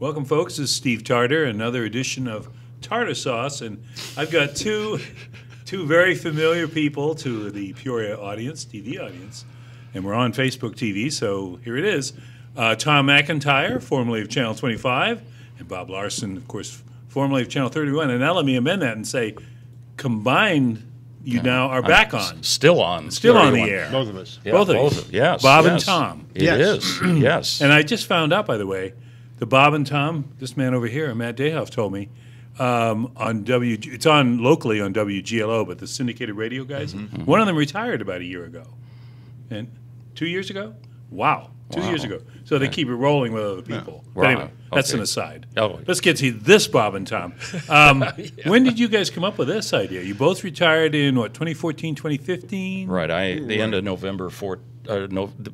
Welcome, folks. This is Steve Tarter, another edition of Tarter Sauce, and I've got two very familiar people to the Peoria audience, TV audience, and we're on Facebook TV, so here it is. Tom McIntyre, formerly of Channel 25, and Bob Larson, of course, formerly of Channel 31. And now let me amend that and say, combined, you now are back on. Still on. Still on the air. Both of us. Yeah, both of you. Yes. Bob and yes. Tom. It is. Yes. And I just found out, by the way, the Bob and Tom, this man over here, Matt Dayhoff, told me, it's on locally on WGLO, but the syndicated radio guys, one of them retired about a year ago. And 2 years ago? Wow. 2 years ago. So they keep it rolling with other people. But anyway, that's an aside. Let's get to this, Bob and Tom. When did you guys come up with this idea? You both retired in, what, 2014, 2015? Right. The end of November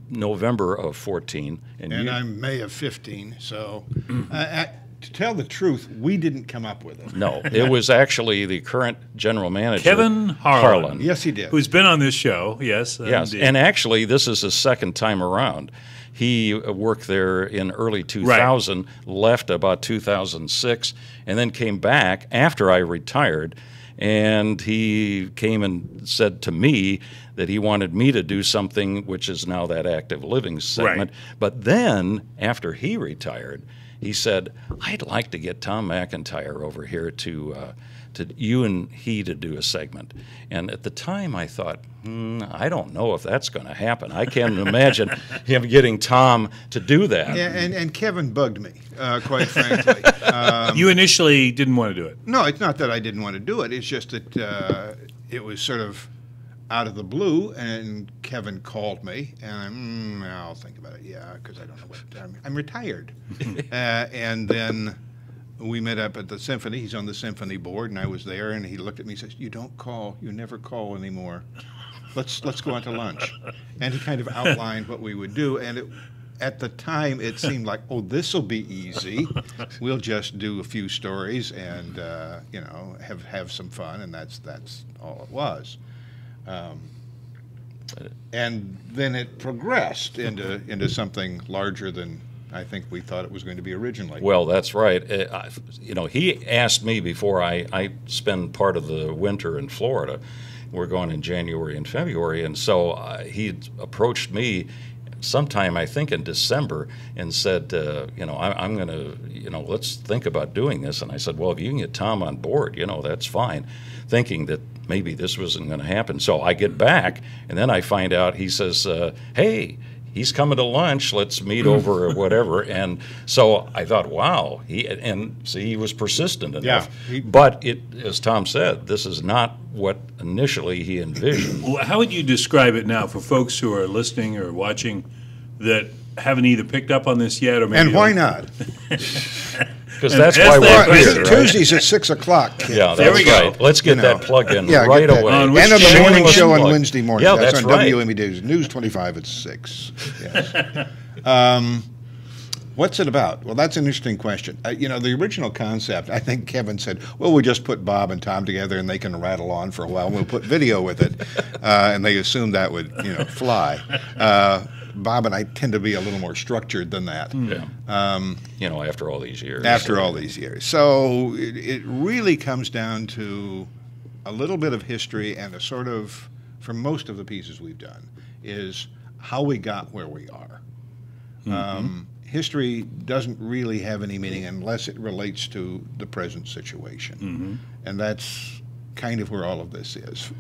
November of 14. And I'm May of 15. So to tell the truth, we didn't come up with it. No. It was actually the current general manager, Kevin Harlan. Yes, he did. Who's been on this show, yes. Yes. And actually, this is his second time around. He worked there in early 2000, left about 2006, and then came back after I retired. And he came and said to me that he wanted me to do something, which is now that active living segment. But then, after he retired, he said, I'd like to get Tom McIntyre over here to you and he to do a segment. And at the time I thought, I don't know if that's going to happen. I can't imagine him getting Tom to do that. Yeah, and Kevin bugged me, quite frankly. You initially didn't want to do it? No, it's not that I didn't want to do it. It's just that it was sort of out of the blue, and Kevin called me, and I'll think about it, because I don't know what, I'm retired. And then we met up at the symphony. He's on the symphony board, and I was there, and he looked at me and says, you don't call, you never call anymore. Let's go out to lunch. And he kind of outlined what we would do, and at the time it seemed like, oh, this will be easy. We'll just do a few stories and have some fun, and that's all it was. And then it progressed into something larger than I think we thought it was going to be originally. Well, that's right. He asked me before I spend part of the winter in Florida. We're going in January and February, and so he approached me sometime, I think, in December, and said, I'm going to, let's think about doing this. And I said, well, if you can get Tom on board, that's fine, thinking that maybe this wasn't going to happen. So I get back, and then I find out he says, hey, he's coming to lunch, let's meet over or whatever. And so I thought, wow, he was persistent enough. Yeah, but as Tom said, this is not what initially he envisioned. Well, how would you describe it now for folks who are listening or watching that haven't either picked up on this yet or maybe And why not? Because that's why we're here. Tuesdays at 6 o'clock. Yeah, that's right. Let's get that plug in right away. And on the morning show on Wednesday morning. Yeah, that's on right. WME News. News 25 at 6. Yes. What's it about? Well, that's an interesting question. The original concept, I think Kevin said, well, we'll just put Bob and Tom together and they can rattle on for a while and we'll put video with it. And they assumed that would, fly. Bob and I tend to be a little more structured than that. Yeah. After all these years. After all these years. So it really comes down to a little bit of history and a sort of, for most of the pieces we've done, is how we got where we are. History doesn't really have any meaning unless it relates to the present situation. And that's kind of where all of this is.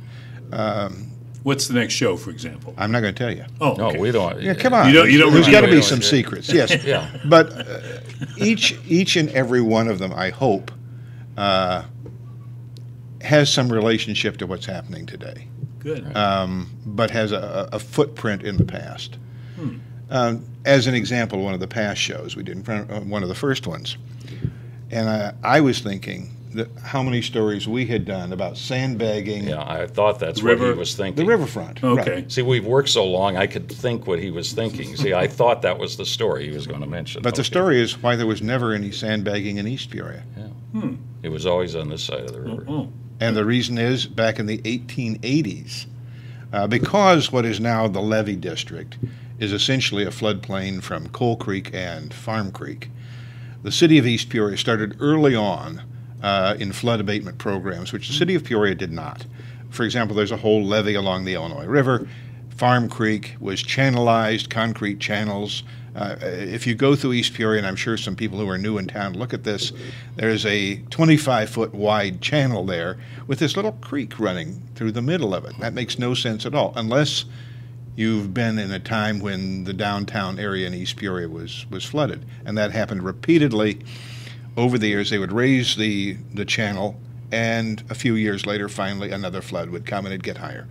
What's the next show, for example? I'm not going to tell you. Oh, okay. No, we don't. Yeah, come on. You don't There's got to be some secrets. Yes. Yeah. But each and every one of them, I hope, has some relationship to what's happening today. Good. But has a footprint in the past. As an example, one of the past shows we did, one of the first ones, and I was thinking that how many stories we had done about sandbagging. Yeah, I thought that's what he was thinking. The riverfront. Okay. Right. See, we've worked so long, I could think what he was thinking. See, I thought that was the story he was going to mention. But the story is why there was never any sandbagging in East Peoria. Yeah. It was always on this side of the river. And the reason is, back in the 1880s, because what is now the Levee District is essentially a floodplain from Coal Creek and Farm Creek, the city of East Peoria started early on in flood abatement programs, which the city of Peoria did not. For example, there's a whole levee along the Illinois River. Farm Creek was channelized, concrete channels. If you go through East Peoria, and I'm sure some people who are new in town look at this, there's a 25-foot wide channel there with this little creek running through the middle of it. That makes no sense at all, unless you've been in a time when the downtown area in East Peoria was flooded. And that happened repeatedly over the years. They would raise the channel, and a few years later, finally, another flood would come and it'd get higher.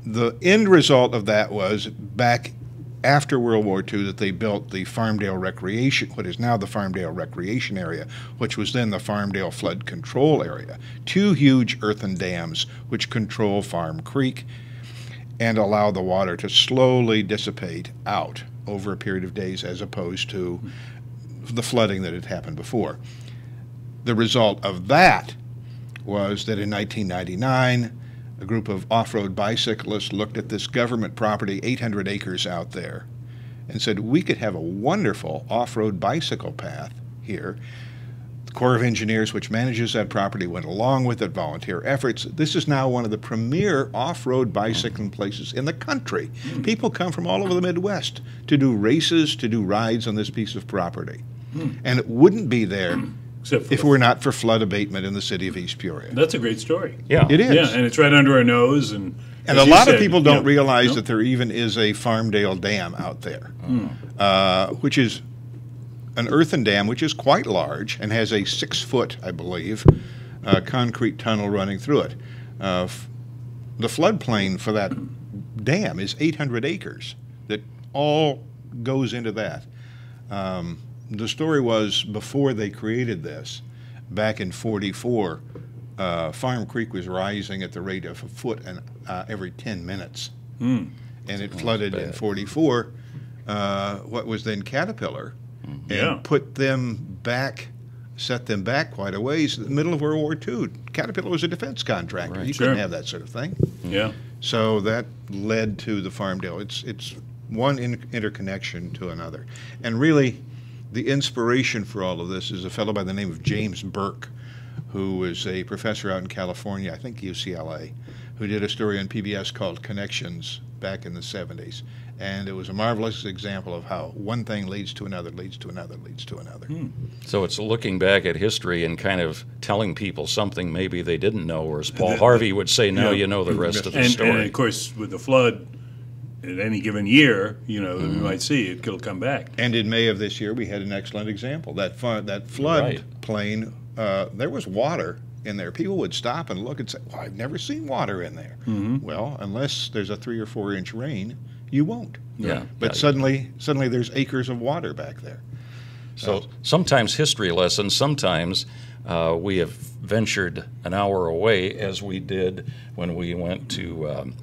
The end result of that was, back after World War II, that they built the Farmdale Recreation, what is now the Farmdale Recreation Area, which was then the Farmdale Flood Control Area. 2 huge earthen dams which control Farm Creek and allow the water to slowly dissipate out over a period of days, as opposed to the flooding that had happened before. The result of that was that in 1999, a group of off-road bicyclists looked at this government property, 800 acres out there, and said, we could have a wonderful off-road bicycle path here. The Corps of Engineers, which manages that property, went along with it, volunteer efforts. This is now one of the premier off-road bicycling places in the country. People come from all over the Midwest to do races, to do rides on this piece of property. And it wouldn't be there if it were not for flood abatement in the city of East Peoria. That's a great story. Yeah. It is. Yeah, and it's right under our nose. And a lot of people don't realize that there even is a Farmdale Dam out there, which is an earthen dam, which is quite large and has a 6-foot, I believe, concrete tunnel running through it. The floodplain for that dam is 800 acres that all goes into that. The story was, before they created this, back in '44, Farm Creek was rising at the rate of a foot every 10 minutes. And it flooded in '44 what was then Caterpillar, and put them back, set them back quite a ways in the middle of World War II. Caterpillar was a defense contractor. Right. You couldn't have that sort of thing. Yeah. So that led to the Farmdale. It's one interconnection to another. And really, the inspiration for all of this is a fellow by the name of James Burke, who was a professor out in California, I think UCLA, who did a story on PBS called Connections back in the 70s. And it was a marvelous example of how one thing leads to another, leads to another, leads to another. So it's looking back at history and kind of telling people something maybe they didn't know, or as Paul Harvey would say, now you know the rest of the story. And of course, with the flood, at any given year, we might see it'll come back. And in May of this year, we had an excellent example. That flood plain, there was water in there. People would stop and look and say, well, I've never seen water in there. Well, unless there's a 3 or 4 inch rain, you won't. Yeah. But suddenly there's acres of water back there. So sometimes history lessons, sometimes we have ventured an hour away, as we did when we went to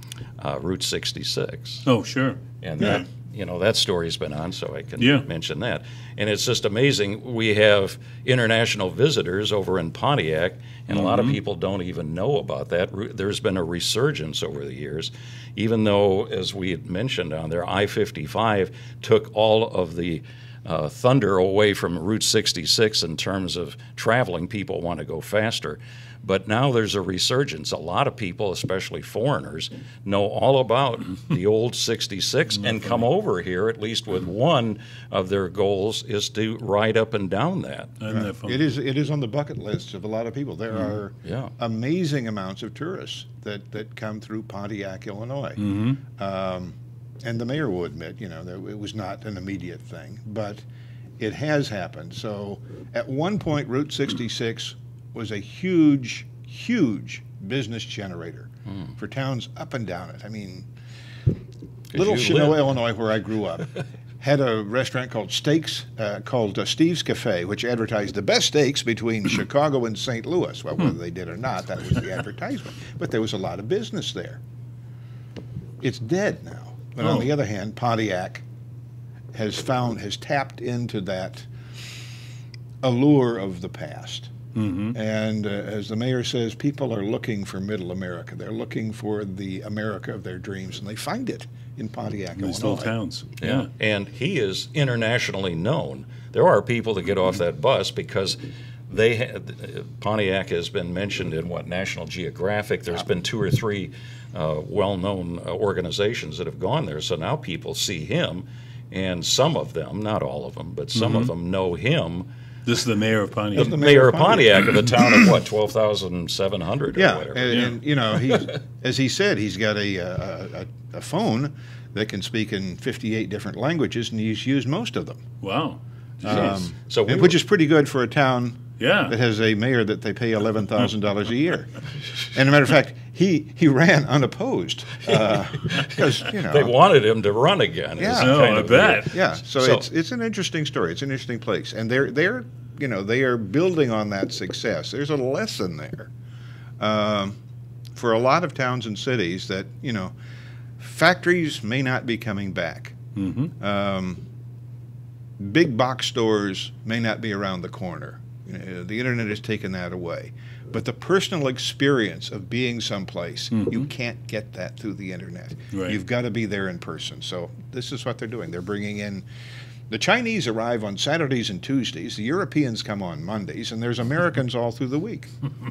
Route 66. Oh, sure. And that story's been on, so I can mention that. And it's just amazing. We have international visitors over in Pontiac, and a lot of people don't even know about that. There's been a resurgence over the years, even though, as we had mentioned on there, I-55 took all of the thunder away from Route 66 in terms of traveling. People want to go faster. But now there's a resurgence. A lot of people, especially foreigners, know all about the old 66 and come over here, at least with one of their goals is to ride up and down that. It is on the bucket list of a lot of people. There are amazing amounts of tourists that come through Pontiac, Illinois. And the mayor will admit, that it was not an immediate thing, but it has happened. So at one point, Route 66 was a huge, huge business generator for towns up and down it. I mean, little Chinook, Illinois, where I grew up, had a restaurant called Steve's Cafe, which advertised the best steaks between Chicago and St. Louis. Well, whether they did or not, that was the advertisement. But there was a lot of business there. It's dead now. But on the other hand, Pontiac has tapped into that allure of the past. And as the mayor says, people are looking for middle America. They're looking for the America of their dreams, and they find it in Pontiac, These Illinois. little towns. Yeah. And he is internationally known. There are people that get off that bus because Pontiac has been mentioned in National Geographic. There's been 2 or 3 well-known organizations that have gone there. So now people see him, and some of them, not all of them, but some of them know him. This is the mayor of Pontiac. The mayor of Pontiac of a town of what, 12,700 or Yeah, whatever. and you know, as he said, he's got a phone that can speak in 58 different languages, and he's used most of them. Wow. So Which is pretty good for a town Yeah. that has a mayor that they pay $11,000 a year. And a matter of fact, he ran unopposed because they wanted him to run again. Yeah. It's No, kind I of bet. weird. yeah. So it's an interesting story. It's an interesting place, and they're they are building on that success. There's a lesson there for a lot of towns and cities that factories may not be coming back. Big box stores may not be around the corner. The internet has taken that away. But the personal experience of being someplace, you can't get that through the internet. Right. You've got to be there in person. So this is what they're doing. They're bringing in, the Chinese arrive on Saturdays and Tuesdays, the Europeans come on Mondays, and there's Americans all through the week.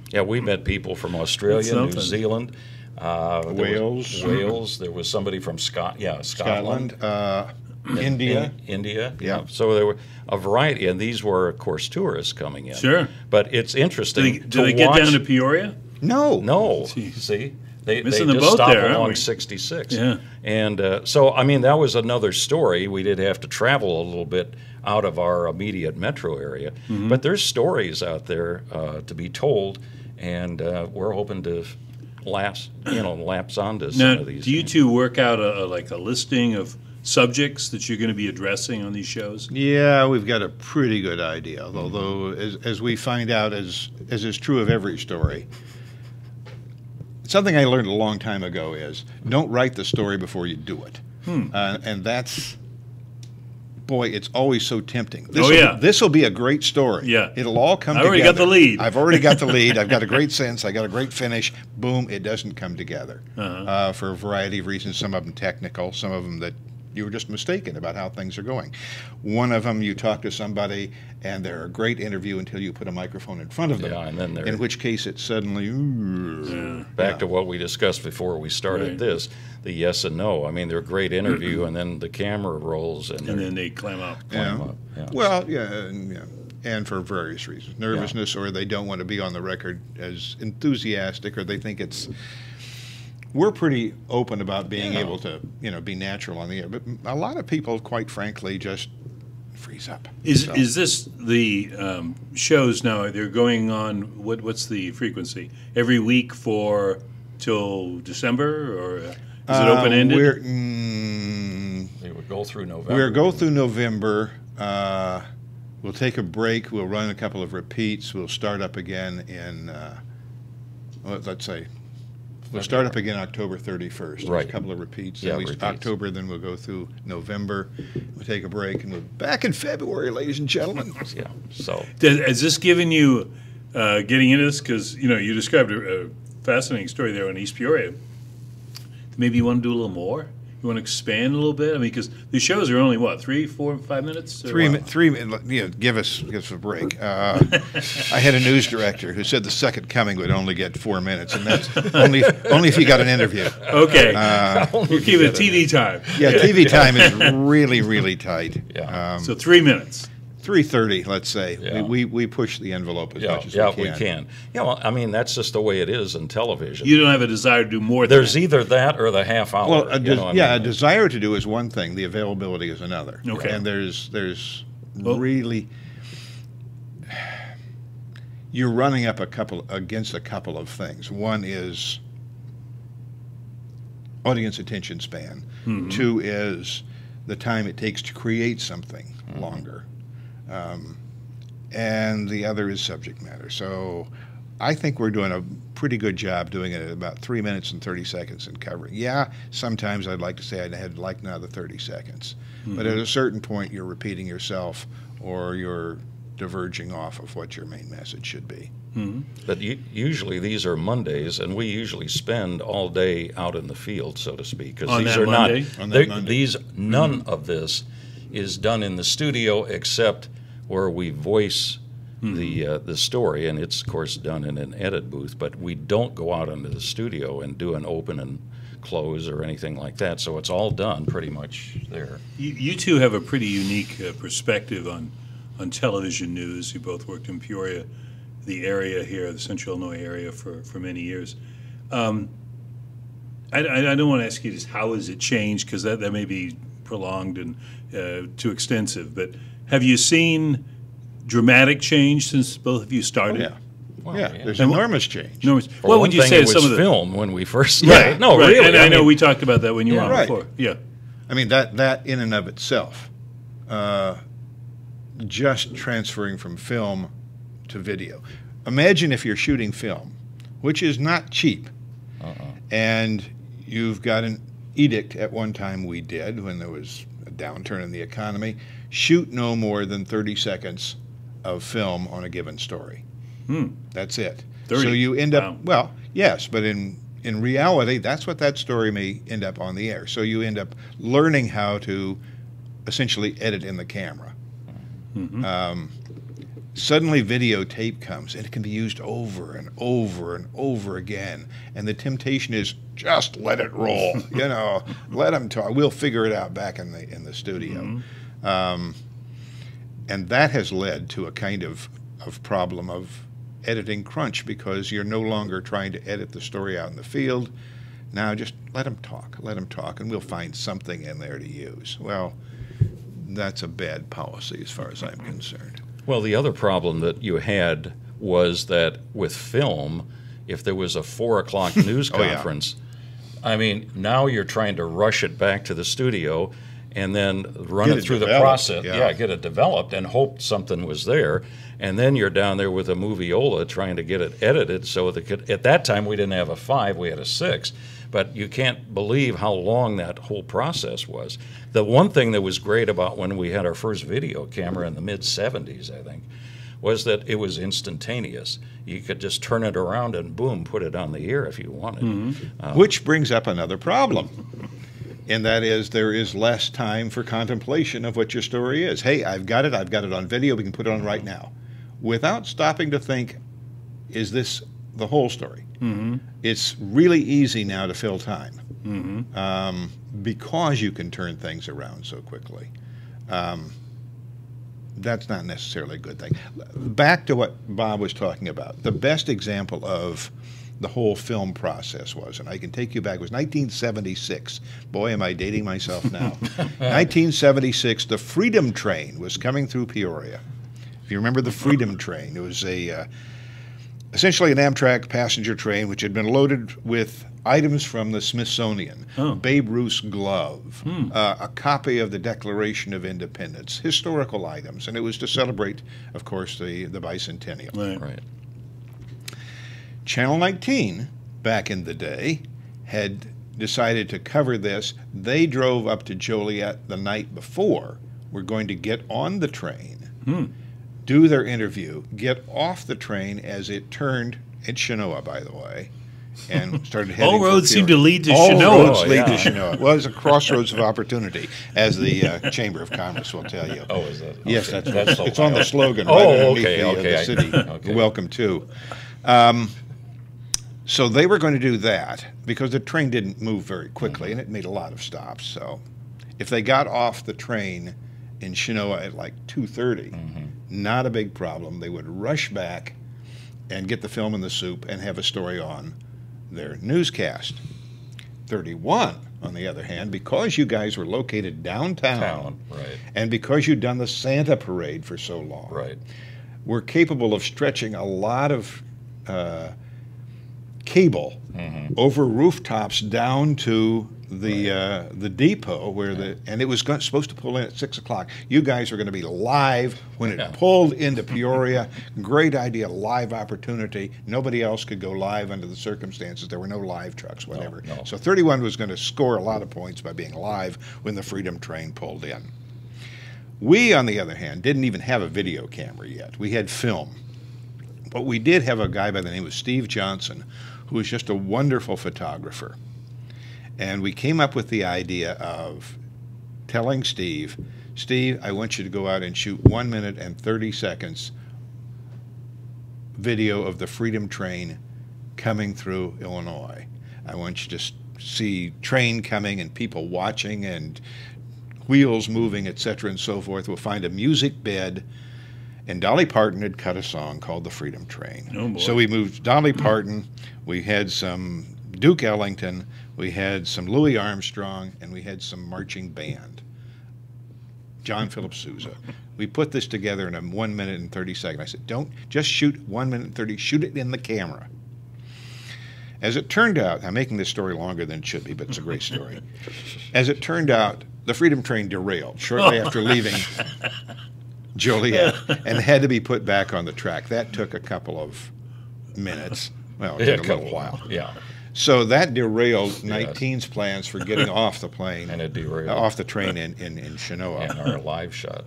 Yeah, we met people from Australia, New something. Zealand, Wales. Wales. There was somebody from Scotland. India. India. Yeah. So there were a variety, and these were, of course, tourists coming in. Sure. But it's interesting. Do they get down to Peoria? No. No. Jeez. See, they Missing the just boat stop there, aren't along we? 66. Yeah. And so, I mean, that was another story. We did have to travel a little bit out of our immediate metro area, but there's stories out there to be told, and we're hoping to lapse onto some Now, of these. do you two work out a listing of subjects that you're going to be addressing on these shows? Yeah, we've got a pretty good idea. Although, as we find out, as is true of every story, something I learned a long time ago is don't write the story before you do it. And that's, boy, it's always so tempting. This will be a great story. Yeah. It'll all come together. I already got the lead. I've already got the lead. I've got a great sense. I got a great finish. Boom, it doesn't come together for a variety of reasons. Some of them technical, some of them that you were just mistaken about how things are going. One of them, you talk to somebody, and they're a great interview until you put a microphone in front of them. Yeah, and then in which case it suddenly, back to what we discussed before we started this, the yes and no. I mean, they're a great interview, and then the camera rolls, and And then they clam up. Yeah. Well, and for various reasons, nervousness, or they don't want to be on the record as enthusiastic, or they think it's. We're pretty open about being able to, be natural on the air, but a lot of people, quite frankly, just freeze up. Is this the shows now? They're going on. What's the frequency? Every week till December, or is it open ended? they would go through November. We'll go through November. We'll take a break. We'll run a couple of repeats. We'll start up again in, let's say. We'll start up again October 31st. There's Right. a couple of repeats. Yeah, Then repeats. October, then we'll go through November. We'll take a break, and we're back in February, ladies and gentlemen. Yeah. So Has this given you getting into this? Because you described a fascinating story there in East Peoria. Maybe you want to do a little more. You want to expand a little bit. I mean, because the shows are only 3, 4, 5 minutes. Or Three. Give us a break. I had a news director who said the second coming would only get 4 minutes, and that's only if you got an interview. Okay, we'll keep it TV time. Yeah, TV time is really, really tight. Yeah. So 3 minutes. 3:30, let's say. Yeah. We push the envelope as much as we can. Yeah, well, I mean, that's just the way it is in television. You don't have a desire to do more than There's that. either that or the half hour. Well, a mean? desire to do is one thing. The availability is another. Okay. And there's really, you're running up against a couple of things. One is audience attention span. Mm-hmm. 2 is the time it takes to create something longer. And the other is subject matter. So I think we're doing a pretty good job doing it at about 3 minutes and 30 seconds and covering. Yeah, sometimes I'd like to say I'd had another 30 seconds. But at a certain point, you're repeating yourself, or you're diverging off of what your main message should be. But usually these are Mondays, and we usually spend all day out in the field, so to speak, because On these that are Monday? not. On that Monday. These none of this is done in the studio except where we voice the story, and it's of course done in an edit booth. But we don't go out into the studio and do an open and close or anything like that. So it's all done pretty much there. You two have a pretty unique perspective on television news. You both worked in Peoria, the area here, the Central Illinois area, for many years. I don't want to ask you just how has it changed, because that may be prolonged and too extensive. But have you seen dramatic change since both of you started? Yeah. Well, There's enormous change. For What one would you thing, say it is was some of the film when we first started? Right, No, right. really. And I know mean, we talked about that when you were on right. before. Yeah. I mean, that in and of itself, just transferring from film to video. Imagine if you're shooting film, which is not cheap, and you've got an edict at one time we did when there was a downturn in the economy, shoot no more than 30 seconds of film on a given story. That's it. 30. So you end up, Wow. well, yes, but in reality, that's what that story may end up on the air. So you end up learning how to essentially edit in the camera. Suddenly videotape comes, and it can be used over and over and over again. And the temptation is just let it roll, let them talk. We'll figure it out back in the studio. And that has led to a kind of problem of editing crunch, because you're no longer trying to edit the story out in the field. Now just let them talk, and we'll find something in there to use. Well, that's a bad policy as far as I'm concerned. Well, the other problem that you had was that with film, if there was a 4 o'clock news Oh, yeah. conference, I mean, now you're trying to rush it back to the studio and then run Get it it through the developed, process. yeah. Get it developed and hope something was there. And then you're down there with a moviola trying to get it edited so that at that time we didn't have a 5, we had a 6. But you can't believe how long that whole process was. The one thing that was great about when we had our first video camera in the mid-'70s, I think, was that it was instantaneous. You could just turn it around and boom, put it on the air if you wanted. Which brings up another problem, and that is there is less time for contemplation of what your story is. Hey, I've got it on video, we can put it on right now. Without stopping to think, is this the whole story? It's really easy now to fill time because you can turn things around so quickly. That's not necessarily a good thing. Back to what Bob was talking about. The best example of the whole film process was, and I can take you back, it was 1976. Boy, am I dating myself now. 1976, the Freedom Train was coming through Peoria. If you remember the Freedom Train, it was essentially an Amtrak passenger train which had been loaded with items from the Smithsonian. Babe Ruth's glove, a copy of the Declaration of Independence, historical items, and it was to celebrate, of course, the bicentennial. Right. Channel 19, back in the day, had decided to cover this. They drove up to Joliet the night before. We're going to get on the train, do their interview, get off the train as it turned at Chenoa, by the way, and started heading All roads for seem to lead to All Chenoa. roads lead to Chenoa. Well, it's a crossroads of opportunity, as the Chamber of Commerce will tell you. Oh, is that? Yes, okay. that's it's on the slogan Oh, right underneath okay. the city. Okay. Welcome to. So they were going to do that because the train didn't move very quickly, and it made a lot of stops. So if they got off the train in Chenoa at like 2:30, not a big problem. They would rush back and get the film in the soup and have a story on their newscast. 31, on the other hand, because you guys were located downtown, Right. and because you'd done the Santa parade for so long, Right. we're capable of stretching a lot of cable over rooftops down to the depot where and it was supposed to pull in at 6 o'clock. You guys were going to be live when it pulled into Peoria. Great idea, live opportunity. Nobody else could go live under the circumstances. There were no live trucks, whatever. No. So 31 was going to score a lot of points by being live when the Freedom Train pulled in. We, on the other hand, didn't even have a video camera yet. We had film. But we did have a guy by the name of Steve Johnson, who was just a wonderful photographer. And we came up with the idea of telling Steve, I want you to go out and shoot 1 minute and 30 seconds video of the Freedom Train coming through Illinois. I want you to see train coming and people watching and wheels moving, etc. and so forth. We'll find a music bed. And Dolly Parton had cut a song called The Freedom Train. Oh, boy. So we moved Dolly Parton, we had some Duke Ellington, we had some Louis Armstrong, and we had some marching band. John Philip Sousa. We put this together in a 1 minute and 30 seconds. I said, don't just shoot 1 minute and 30, shoot it in the camera. As it turned out, I'm making this story longer than it should be, but it's a great story. As it turned out, the Freedom Train derailed shortly after leaving Joliet and had to be put back on the track. That took a couple of minutes. Well, it took a little while. Yeah. So that derailed 19's plans for getting off the plane, And it derailed. off the train in Chenoa. And our live shot.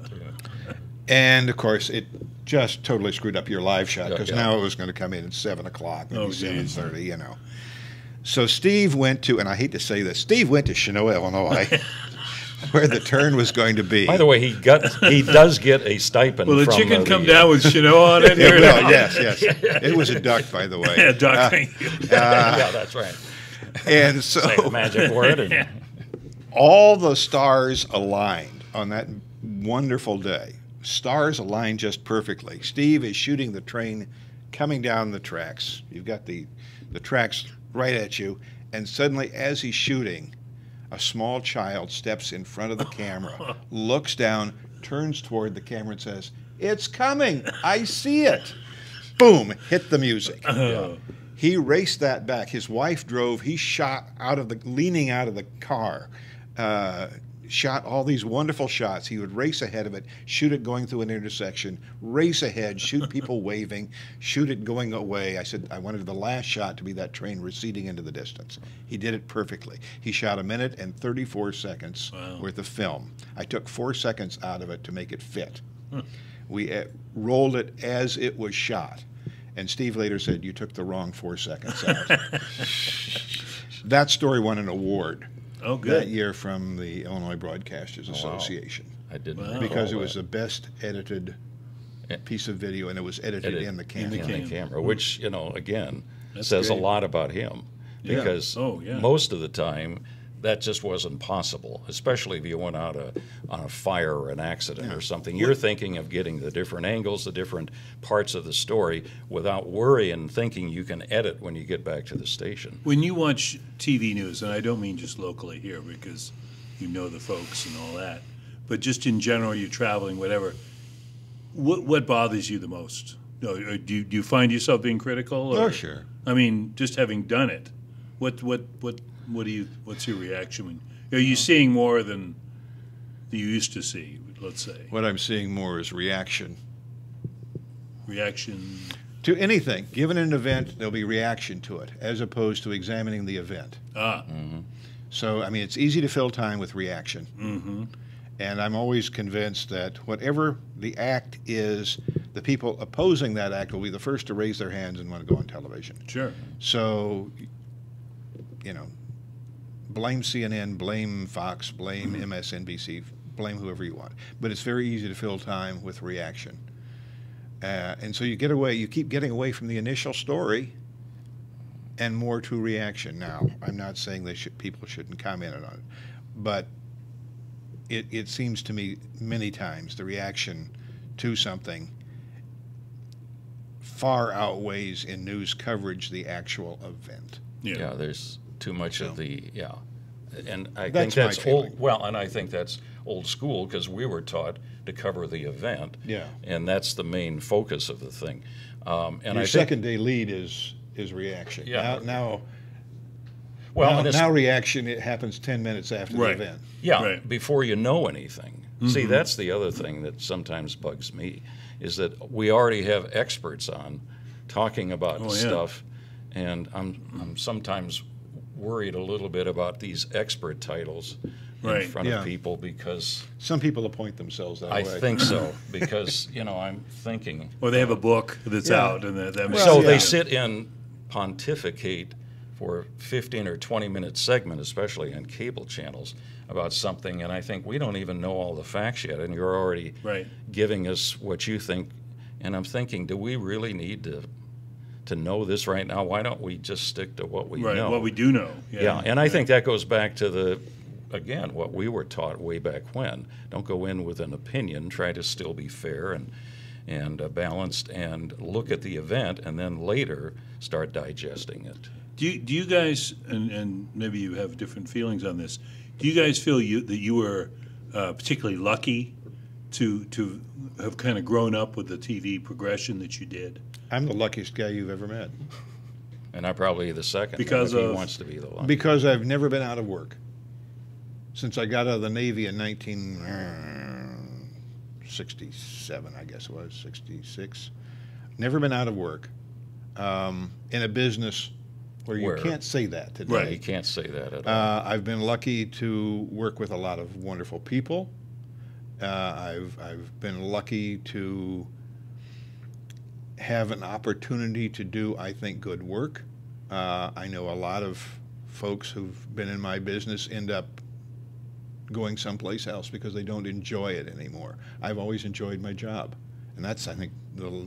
And of course, it just totally screwed up your live shot because Yeah. now it was going to come in at 7 o'clock, maybe Oh, geez. 7:30, you know. So Steve went to, and I hate to say this, Steve went to Chenoa, Illinois, where the turn was going to be. By the way, he does get a stipend. Will the from, chicken come the, down with Chenoa on it? It Here? will, yes. It was a duck, by the way. Yeah, Doc, thank you. yeah, that's right. And so Say the magic word. And, all the stars aligned on that wonderful day. Stars aligned just perfectly. Steve is shooting the train coming down the tracks. You've got the tracks right at you, and suddenly as he's shooting, a small child steps in front of the camera, looks down, turns toward the camera and says, "It's coming, I see it." Boom, hit the music. He raced that back. His wife drove. He shot leaning out of the car, shot all these wonderful shots. He would race ahead of it, shoot it going through an intersection, race ahead, shoot people waving, shoot it going away. I said I wanted the last shot to be that train receding into the distance. He did it perfectly. He shot 1 minute and 34 seconds worth of film. I took 4 seconds out of it to make it fit. We rolled it as it was shot. And Steve later said, "You took the wrong 4 seconds out." That story won an award that year from the Illinois Broadcasters Association. I didn't Because it recall was that. the best edited piece of video, and it was edited in the camera. In the camera, which, again, That's says great. a lot about him. Yeah. Because Oh, yeah. most of the time, that just wasn't possible, especially if you went out on a fire or an accident or something. You're thinking of getting the different angles, the different parts of the story without worrying, thinking you can edit when you get back to the station. When you watch TV news, and I don't mean just locally here because you know the folks and all that, but just in general, you're traveling, whatever, what bothers you the most? Do you find yourself being critical? Oh, sure. I mean, just having done it, what's your reaction when are you seeing more than you used to see? Let's say What I'm seeing more is reaction. Reaction. To anything. Given an event, there'll be reaction to it, as opposed to examining the event. So, I mean, it's easy to fill time with reaction. Mm-hmm. And I'm always convinced that whatever the act is, the people opposing that act will be the first to raise their hands and want to go on television. Sure. So, blame CNN, blame Fox, blame MSNBC, blame whoever you want. But it's very easy to fill time with reaction. And so you keep getting away from the initial story and more to reaction. Now, I'm not saying people shouldn't comment on it, but it seems to me many times the reaction to something far outweighs in news coverage the actual event. Yeah, there's too much of the and I That's think my that's feeling. old. Well, and I think that's old school because we were taught to cover the event. Yeah. And that's the main focus of the thing. And Your I think, second day lead is reaction. Yeah. Now well, and it's, reaction, it happens 10 minutes after Right. the event. yeah, Right. before you know anything. See, that's the other thing that sometimes bugs me is that we already have experts on talking about Oh, yeah. stuff, and I'm sometimes worried a little bit about these expert titles Right. in front Yeah. of people because Some people appoint themselves that way. I think so. Because, I'm thinking. Or they have a book that's Yeah. out, and that Well, So yeah. they sit and pontificate for 15 or 20-minute segment, especially on cable channels, about something, and I think we don't even know all the facts yet, and you're already Right. giving us what you think, and I'm thinking, do we really need to know this right now? Why don't we just stick to what we right. know? What we do know. Yeah, and I think that goes back to again, what we were taught way back when. Don't go in with an opinion, try to still be fair and balanced, and look at the event, and then later start digesting it. Do you guys, and maybe you have different feelings on this, do you guys feel that you were particularly lucky to have kind of grown up with the TV progression that you did? I'm the luckiest guy you've ever met. And I'm probably the second, Because if he of- wants to be the one. Because I've never been out of work. Since I got out of the Navy in 1967, I guess it was, 66. Never been out of work in a business where you Where? can't say that today. Right, you can't say that at all. I've been lucky to work with a lot of wonderful people. I've been lucky to have an opportunity to do, I think, good work. I know a lot of folks who've been in my business end up going someplace else because they don't enjoy it anymore. I've always enjoyed my job, and that's, I think, the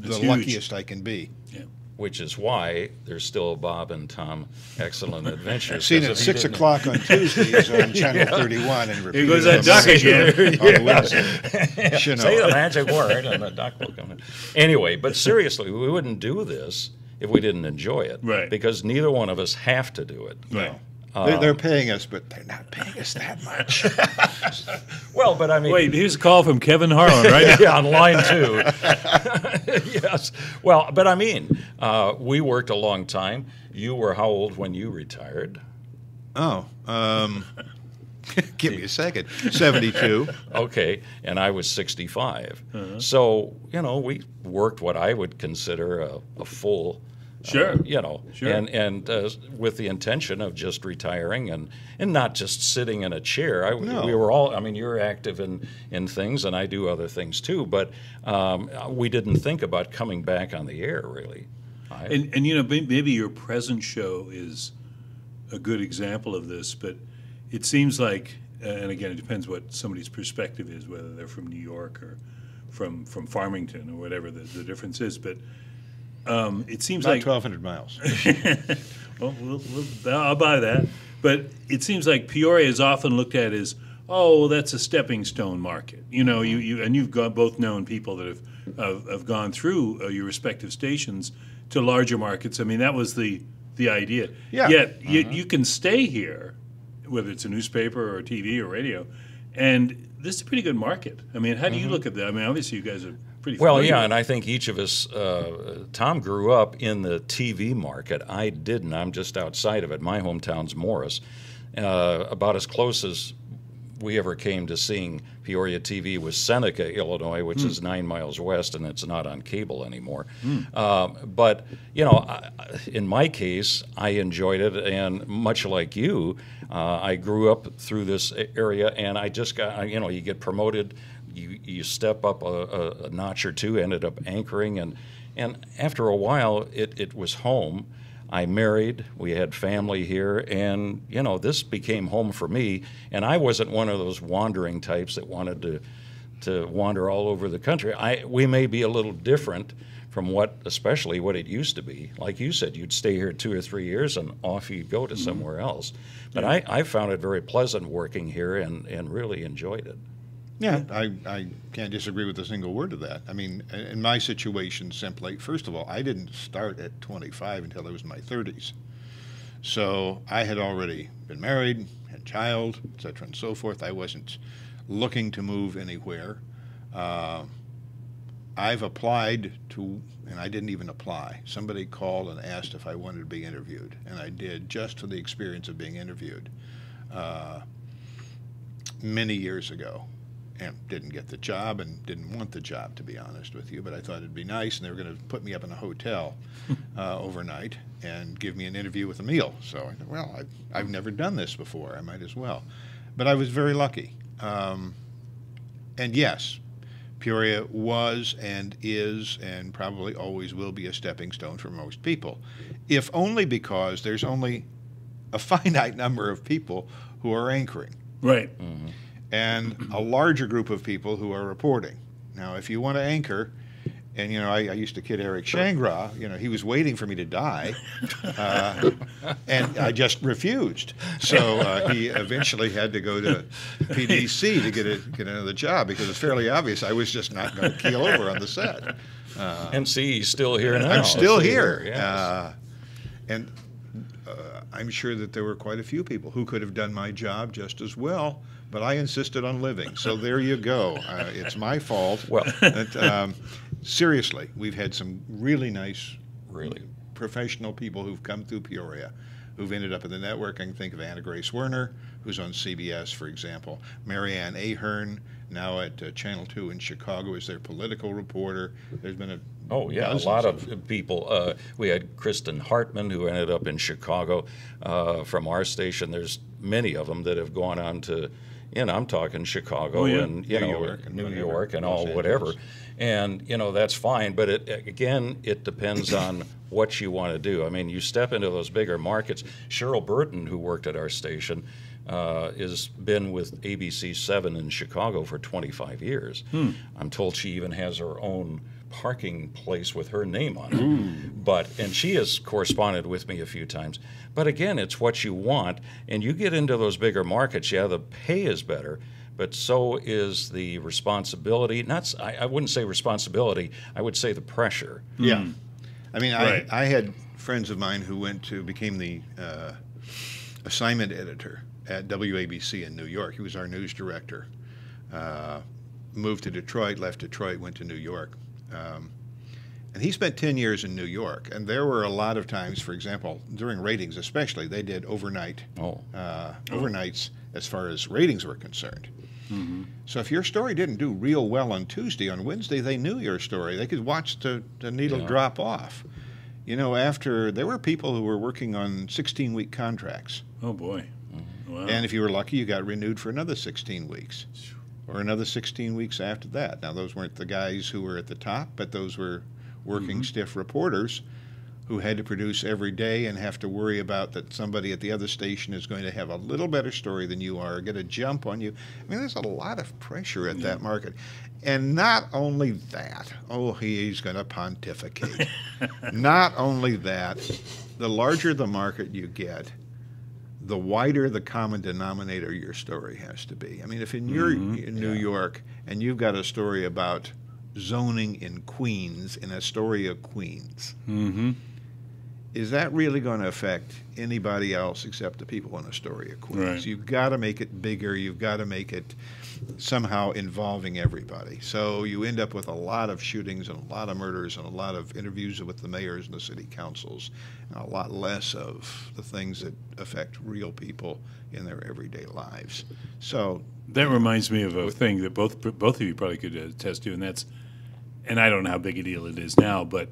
That's luckiest I can be. Yeah. Which is why there's still Bob and Tom Excellent Adventures. Seen 'cause at if he 6 didn't- o'clock on Tuesdays on Channel 31 and repeated goes that on duck Wednesday- again. on Wednesday. You know. Say the magic word and the duck will come in. Anyway, but seriously, we wouldn't do this if we didn't enjoy it. Right. Because neither one of us have to do it. Right. They're paying us, but they're not paying us that much. Well, but I mean. Wait, here's a call from Kevin Harlan, right? Yeah, on line 2. Yes. Well, but I mean, we worked a long time. You were how old when you retired? Oh, give me a second. 72. Okay, and I was 65. So, we worked what I would consider a full, Sure. Sure. and with the intention of just retiring and not just sitting in a chair. No. We were all, I mean, you're active in things, and I do other things too, but we didn't think about coming back on the air, really. And maybe your present show is a good example of this, but it seems like, and again, it depends what somebody's perspective is, whether they're from New York or from Farmington or whatever the difference is, but it seems About like 1,200 miles. well, I'll buy that. But it seems like Peoria is often looked at as, oh, well, that's a stepping stone market. You've both known people that have gone through your respective stations to larger markets. I mean, that was the idea. Yeah. Yet you can stay here, whether it's a newspaper or TV or radio, and this is a pretty good market. I mean, how do you look at that? I mean, obviously you guys are pretty Well, familiar. yeah, and I think each of us, Tom grew up in the TV market. I didn't. I'm just outside of it. My hometown's Morris. About as close as we ever came to seeing Peoria TV was Seneca, Illinois, which is 9 miles west, and it's not on cable anymore. But, in my case, I enjoyed it, and much like you, I grew up through this area, and I just got, you get promoted, you step up a notch or two, ended up anchoring, and after a while, it was home. I married, we had family here, and, this became home for me, and I wasn't one of those wandering types that wanted to wander all over the country. We may be a little different from especially what it used to be. Like you said, you'd stay here 2 or 3 years, and off you'd go to somewhere else. But I found it very pleasant working here and really enjoyed it. Yeah, I can't disagree with a single word of that. I mean, in my situation, simply, first of all, I didn't start at 25 until I was in my 30s. So I had already been married, had a child, et cetera, and so forth. I wasn't looking to move anywhere. I've applied to, and I didn't even apply. Somebody called and asked if I wanted to be interviewed, and I did, just for the experience of being interviewed many years ago. and didn't get the job and didn't want the job, to be honest with you, but I thought it'd be nice, and they were going to put me up in a hotel overnight and give me an interview with a meal. So I thought, well, I've never done this before. I might as well. But I was very lucky. And yes, Peoria was and is and probably always will be a stepping stone for most people, if only because there's only a finite number of people who are anchoring. Right. Mm-hmm. And a larger group of people who are reporting. Now, if you want to anchor, and, you know, I used to kid Eric Shangra, you know, he was waiting for me to die, and I just refused. So he eventually had to go to PDC to get another job, because it's fairly obvious I was just not going to keel over on the set. And see, he's still here now. I'm still here. Yes. And I'm sure that there were quite a few people who could have done my job just as well, but I insisted on living. So there you go. It's my fault. Well, that, seriously, we've had some really nice, really professional people who've come through Peoria, who've ended up in the network. I can think of Anna Grace Werner, who's on CBS, for example. Marianne Ahern, now at Channel 2 in Chicago, is their political reporter. There's been a lot of people. We had Kristen Hartman, who ended up in Chicago from our station. There's many of them that have gone on to, you know, I'm talking Chicago and New York and all whatever. And, you know, that's fine, but it depends on what you want to do. I mean, you step into those bigger markets. Cheryl Burton, who worked at our station, has been with ABC 7 in Chicago for 25 years. I'm told she even has her own parking place with her name on it. And she has corresponded with me a few times. But again, it's what you want, and you get into those bigger markets, the pay is better, but so is the responsibility. I wouldn't say responsibility, I would say the pressure. Yeah. I mean, Right. I had friends of mine who became the assignment editor at WABC in New York. He was our news director. Moved to Detroit, left Detroit, went to New York. And he spent 10 years in New York. And there were a lot of times, for example, during ratings especially, they did overnights as far as ratings were concerned. Mm-hmm. So if your story didn't do real well on Tuesday, on Wednesday they knew your story. They could watch the needle drop off. You know, there were people who were working on 16-week contracts. Oh, boy. Wow. And if you were lucky, you got renewed for another 16 weeks. Or another 16 weeks after that. Now, those weren't the guys who were at the top, but those were working stiff reporters who had to produce every day and have to worry about that somebody at the other station is going to have a little better story than you are, or get a jump on you. I mean, there's a lot of pressure at that market. And not only that, he's going to pontificate. Not only that, the larger the market you get, the wider the common denominator your story has to be. I mean, if you're in New York and you've got a story about zoning in Queens in Astoria, Queens, is that really going to affect anybody else except the people in Astoria, Queens? Right. You've got to make it bigger. You've got to make it somehow involving everybody. So you end up with a lot of shootings and a lot of murders and a lot of interviews with the mayors and the city councils, and a lot less of the things that affect real people in their everyday lives. So that reminds me of a thing that both of you probably could attest to, and that's, and I don't know how big a deal it is now, but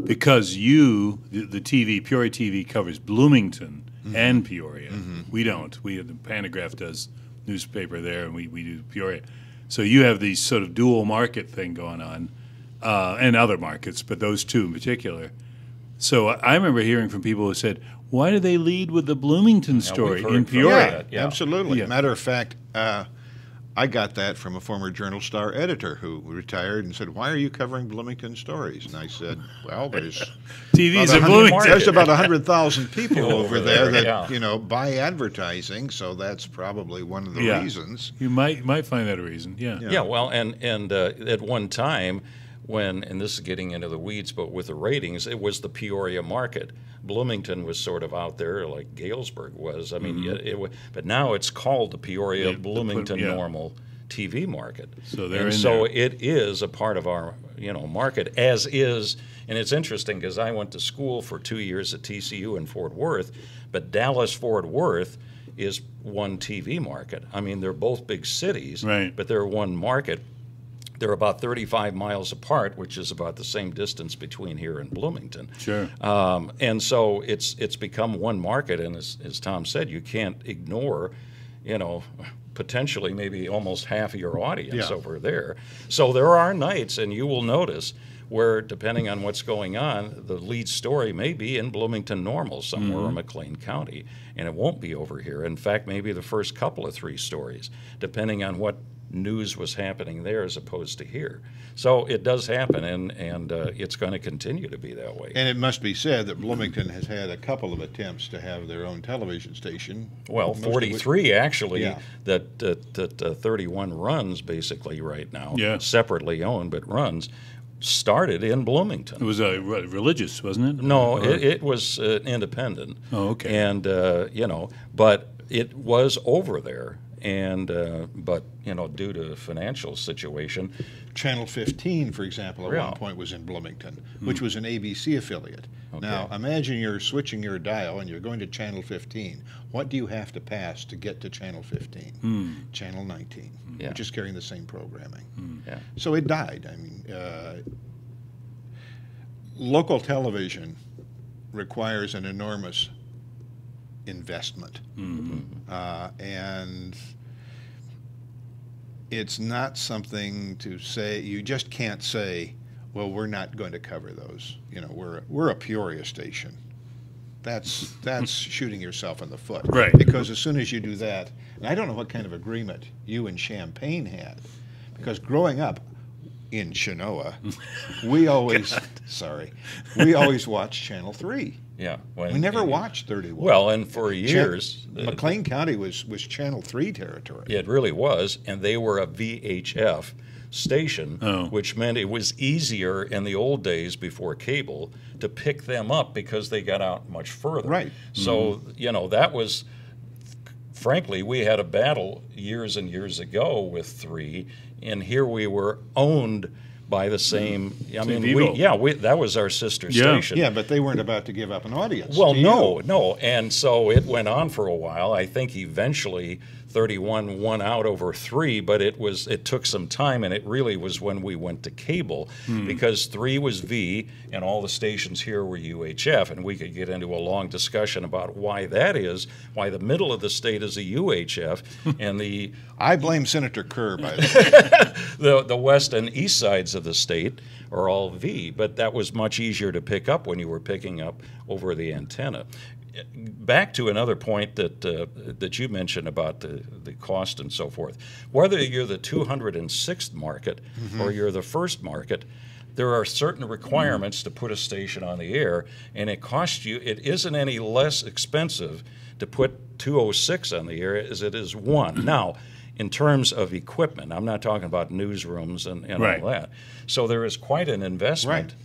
because the TV, Peoria TV covers Bloomington and Peoria. We don't. The Pantograph does newspaper there, and we do Peoria. So you have these sort of dual market thing going on, and other markets, but those two in particular. So I remember hearing from people who said, why do they lead with the Bloomington story in Peoria? Yeah, absolutely. Yeah. Matter of fact, I got that from a former Journal Star editor who retired and said, why are you covering Bloomington stories? And I said, well, there's TV's in Bloomington. There's about 100,000 people over there that buy advertising, so that's probably one of the reasons. You might find that a reason, Yeah, well, and at one time, and this is getting into the weeds, but with the ratings, it was the Peoria market. Bloomington was sort of out there like Galesburg was. I mean, but now it's called the Peoria Bloomington normal TV market. So it is a part of our market, as is. And it's interesting because I went to school for 2 years at TCU in Fort Worth, but Dallas-Fort Worth is one TV market. I mean, they're both big cities, Right. but they're one market. They're about 35 miles apart, which is about the same distance between here and Bloomington. Sure. And so it's become one market, and as Tom said, you can't ignore, potentially maybe almost half of your audience over there. So there are nights, and you will notice, where depending on what's going on, the lead story may be in Bloomington Normal somewhere or McLean County, and it won't be over here. In fact, maybe the first couple of 3 stories, depending on what news was happening there as opposed to here. So it does happen, and it's going to continue to be that way. And it must be said that Bloomington has had a couple of attempts to have their own television station. Well, 43 actually, Yeah. that 31 runs basically right now, Yeah. separately owned, but runs, started in Bloomington. It was religious, wasn't it? No, Or- it was independent. Oh, okay. And, but it was over there. And, but, due to financial situation, Channel 15, for example, at Yeah. one point was in Bloomington, which was an ABC affiliate. Okay. Now, imagine you're switching your dial and you're going to Channel 15. What do you have to pass to get to Channel 15? Channel 19, Yeah. which is carrying the same programming. yeah. So it died. I mean, local television requires an enormous investment. And it's not something to say, you just can't say, well, we're not going to cover those. We're a Peoria station. That's shooting yourself in the foot. Right. Because as soon as you do that, and I don't know what kind of agreement you and Champaign had, because growing up in Chenoa, we always watched Channel 3. Yeah. We never watched 31. Well, and for years, McLean County was Channel 3 territory. it really was, and they were a VHF station, Oh. which meant it was easier in the old days before cable to pick them up because they got out much further. Right. So, that was, frankly, we had a battle years and years ago with 3, and here we were owned by the same. I mean, Vivo. that was our sister Yeah. station. Yeah, but they weren't about to give up an audience. Well, to you. no, and so it went on for a while. I think eventually 31 won out over 3, but it took some time, and it really was when we went to cable, because 3 was V, and all the stations here were UHF, and we could get into a long discussion about why that is, why the middle of the state is a UHF, and I blame Senator Kerr, by the way. the west and east sides of the state are all V, but that was much easier to pick up when you were picking up over the antenna. Back to another point that you mentioned about the cost and so forth. Whether you're the 206th market or you're the first market, there are certain requirements to put a station on the air, and it costs you. It isn't any less expensive to put 206 on the air as it is 1. Now, in terms of equipment, I'm not talking about newsrooms and Right. all that. So there is quite an investment. Right.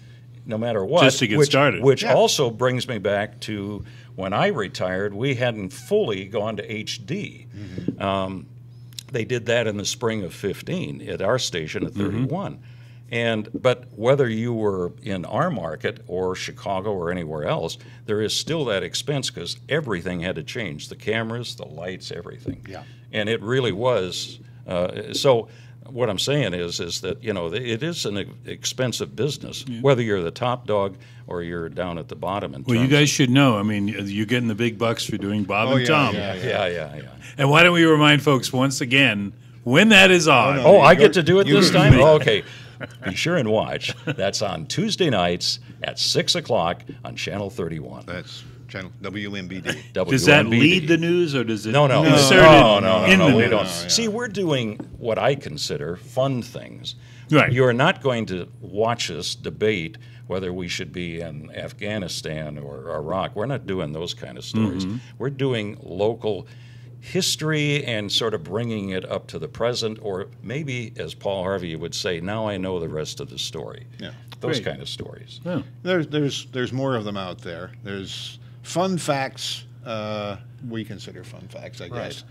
No matter what, Just to get started. Which Yeah. also brings me back to when I retired, we hadn't fully gone to HD. They did that in the spring of 15 at our station at 31. But whether you were in our market or Chicago or anywhere else, there is still that expense because everything had to change. The cameras, the lights, everything. Yeah. And it really was. So what I'm saying is that, it is an expensive business, whether you're the top dog or you're down at the bottom. Well, you guys should know. I mean, you're getting the big bucks for doing Bob and Tom. Yeah. And why don't we remind folks once again when that is on? no. Oh, I get to do it this time? me. Oh, okay. Be sure and watch. That's on Tuesday nights at 6 o'clock on Channel 31. That's Channel WMBD. Does that WMBD. lead the news, or does it No. insert No, it in the we news? don't. No, yeah. See, we're doing what I consider fun things. Right. You're not going to watch us debate whether we should be in Afghanistan or Iraq. We're not doing those kind of stories. We're doing local history and sort of bringing it up to the present, or maybe, as Paul Harvey would say, now I know the rest of the story. Yeah. Those Great. kind of stories. Yeah. There's more of them out there. There's fun facts, we consider fun facts, I guess,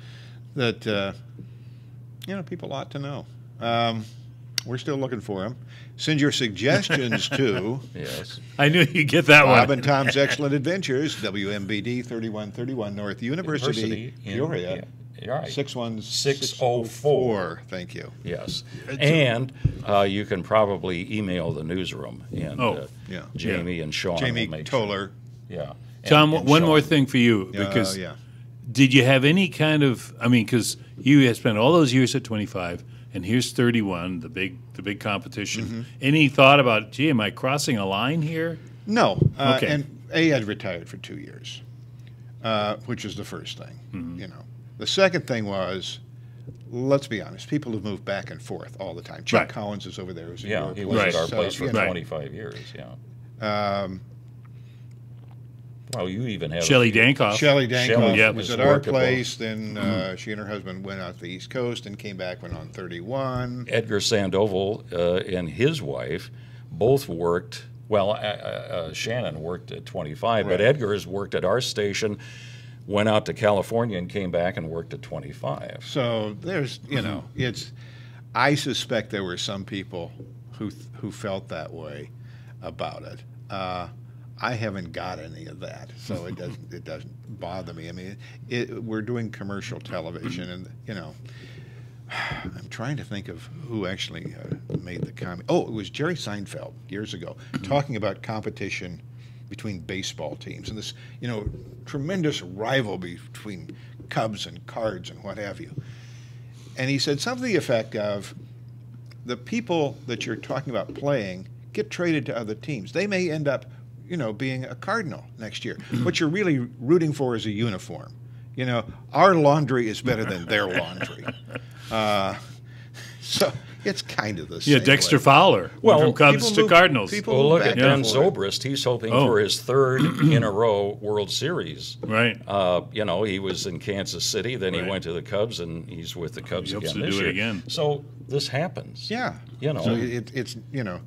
that people ought to know. We're still looking for him. Send your suggestions to Yes. I knew you'd get that Bob one. and Tom's Excellent Adventures, WMBD 3131 North University, in- Peoria. yeah, you're right. 61604. Thank you. Yes. And you can probably email the newsroom, and Yeah. Jamie and Sean Jamie will make Toller. Sure. Yeah. Tom, And one Sean. more thing for you, because yeah. did you have any kind of? I mean, because you had spent all those years at 25, and here's 31, the big competition. Mm-hmm. Any thought about, gee, am I crossing a line here? No. Okay. And A had retired for 2 years, which is the first thing. Mm-hmm. You know, the second thing was, let's be honest, people have moved back and forth all the time. Chuck Right. Collins is over there. Who's in Yeah, your he place. was at our So, place for you know, 25 years. Yeah. Well, you even have Shelley a few- Dankoff. Shelley Dankoff Shelley, yeah, was has at our worked at both. place. Then she and her husband went out to the East Coast and came back, went on 31. Edgar Sandoval and his wife both worked. Well, Shannon worked at 25, but Right. Edgar has worked at our station, went out to California and came back and worked at 25. So there's, you know, it's. I suspect there were some people who felt that way about it. I haven't got any of that, so it doesn't bother me. I mean, we're doing commercial television, and you know, I'm trying to think of who actually made the comment. Oh, it was Jerry Seinfeld years ago talking about competition between baseball teams and this, you know, tremendous rivalry between Cubs and Cards and what have you. And he said something to the effect of, the people that you're talking about playing get traded to other teams. They may end up, you know, being a Cardinal next year. What you're really rooting for is a uniform. You know, our laundry is better than their laundry. So it's kind of the same. Yeah, Dexter way. Fowler. Well, Went from Cubs people to move- Cardinals. people- Well, look back at and Ben forth. Zobrist. He's hoping Oh. for his third in a row World Series. Right. You know, he was in Kansas City, then he Right. went to the Cubs, and he's with the Cubs He hopes again to this do it year. again. So this happens. Yeah. You know. So it's, you know,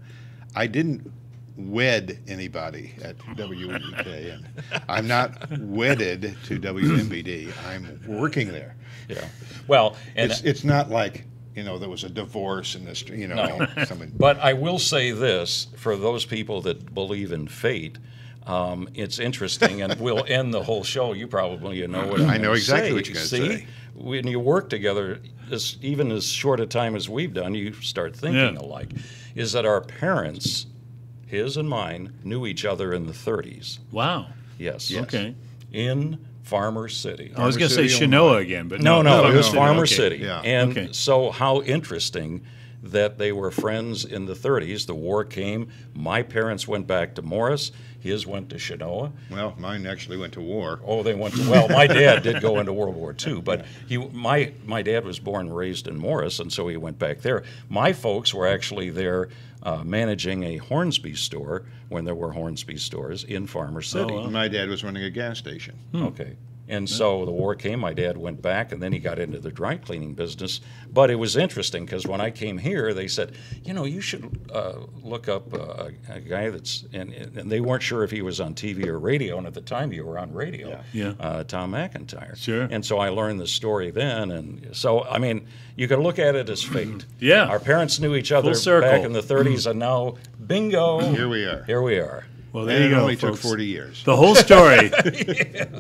I didn't wed anybody at WEK, and I'm not wedded to WMBD. I'm working there. Yeah. Well, and It's not like, you know, there was a divorce in this, you know, No. someone. But I will say this, for those people that believe in fate, it's interesting, and we'll end the whole show. You probably know what I'm I know gonna exactly say. what you're gonna See, say. when you work together, even as short a time as we've done, you start thinking Yeah. alike. Is that our parents, his and mine, knew each other in the 30s. Wow. Yes. Okay. In Farmer City. I was going to say City, Chinoa again, but No, Farmer it was City. Farmer Okay. City. Yeah. And Okay. so how interesting that they were friends in the 30s. The war came. My parents went back to Morris. His went to Chinoa. Well, mine actually went to war. Oh, they went to, well, my dad did go into World War II, but my dad was born and raised in Morris, and so he went back there. My folks were actually there managing a Hornsby store when there were Hornsby stores in Farmer City. wow. My dad was running a gas station. Okay. And so the war came, my dad went back, and then he got into the dry cleaning business. But it was interesting because when I came here, they said, you know, you should look up a guy that's, and they weren't sure if he was on TV or radio, and at the time you were on radio, Yeah. Tom McIntyre. Sure. And so I learned the story then. And so, I mean, you can look at it as fate. Yeah. Our parents knew each other Full circle. back in the 30s, and now, bingo. Here we are. Here we are. Well, And there you it go, only took folks. 40 years. The whole story.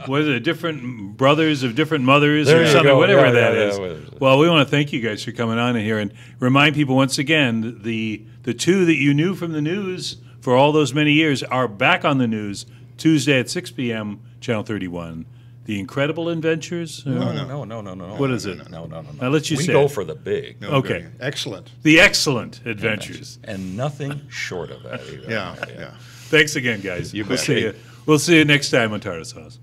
Was it different brothers of different mothers There or you something, go. whatever Yeah, that yeah, is. yeah. Well, we want to thank you guys for coming on in here and remind people once again the two that you knew from the news for all those many years are back on the news Tuesday at 6 p.m. Channel 31. The Incredible Adventures. No. What is it? No. I'll let you we say go it. for the big. No, Okay. good. Excellent. The Excellent Adventures. And nothing short of that either. Yeah, yeah. Thanks again, guys. You We'll bet. see you. We'll see you next time on Tarter Source.